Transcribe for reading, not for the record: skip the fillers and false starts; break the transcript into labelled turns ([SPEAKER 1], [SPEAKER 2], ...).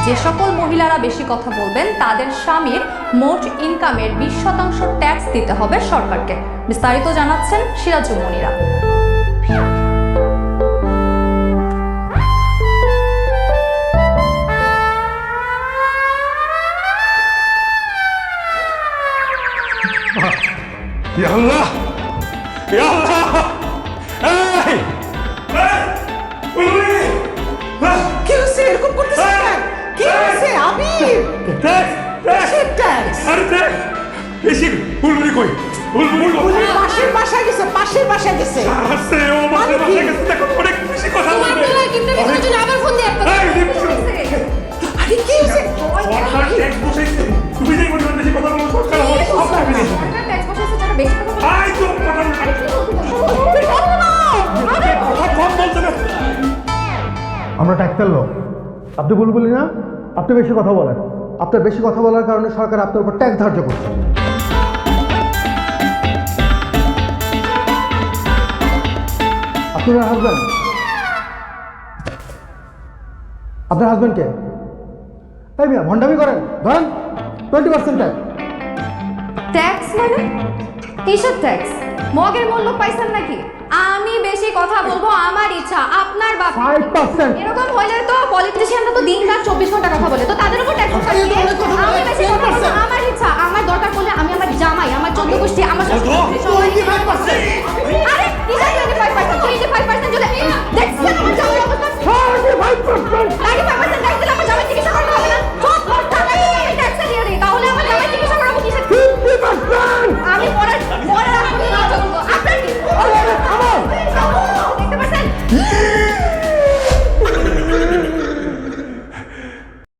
[SPEAKER 1] যে সকল মহিলারা বেশি কথা বলবেন তাদের স্বামীর মোট ইনকামের 20% ট্যাক্স দিতে হবে সরকারকে। বিস্তারিত জানাচ্ছেন Sirajul Monira.
[SPEAKER 2] Ya Allah! Ya Allah! Hey!
[SPEAKER 3] কি হচ্ছে এরকম করতেছিস কেন? কি হচ্ছে আবির? কিসের ট্যাক্স?
[SPEAKER 2] আরে দেখ! বেশি বুলবুলি কই? বুলবুলি
[SPEAKER 3] উনি পাশের বাসায় গেছে, পাশের বাসায় গেছে।
[SPEAKER 2] আসছে ও মাঝে মাঝে গেছে দেখো অনেক বেশি কথা বলবে।
[SPEAKER 1] আবার ফোন দিয়ে
[SPEAKER 2] এই দীপশু!
[SPEAKER 3] আরে কি হচ্ছে?
[SPEAKER 2] সরকার ট্যাক্স বসাইছে। তুমি যে বলবে বেশি কথা বলবো সরকার হবে সব পাবে না।
[SPEAKER 1] ট্যাক্স বসাইছে যারা বেশি কথা বলে।
[SPEAKER 2] আই তো কথা কম বলতে না।
[SPEAKER 4] আমরা ট্যাক্সের লোক, আপনি বুলবুলি না, আপনি বেশি কথা বলেন। আপনার বেশি কথা বলার কারণে সরকার আপনার উপর ট্যাক্স ধার্য করছে। আপনার হাজব্যান্ড, আপনার হাজব্যান্ডকে তাই মিয়া ভণ্ডামি করেন, ধরেন 20% ট্যাক্স।
[SPEAKER 1] ট্যাক্স মানে কিসের ট্যাক্স? মগের মূল্য পাইছেন নাকি? আমি বেশি কথা বলবো আমার ইচ্ছা, আপনার বাপ
[SPEAKER 4] 5%।
[SPEAKER 1] এরকম হইলে তো পলিটিশিয়ানরা তো দিনরাত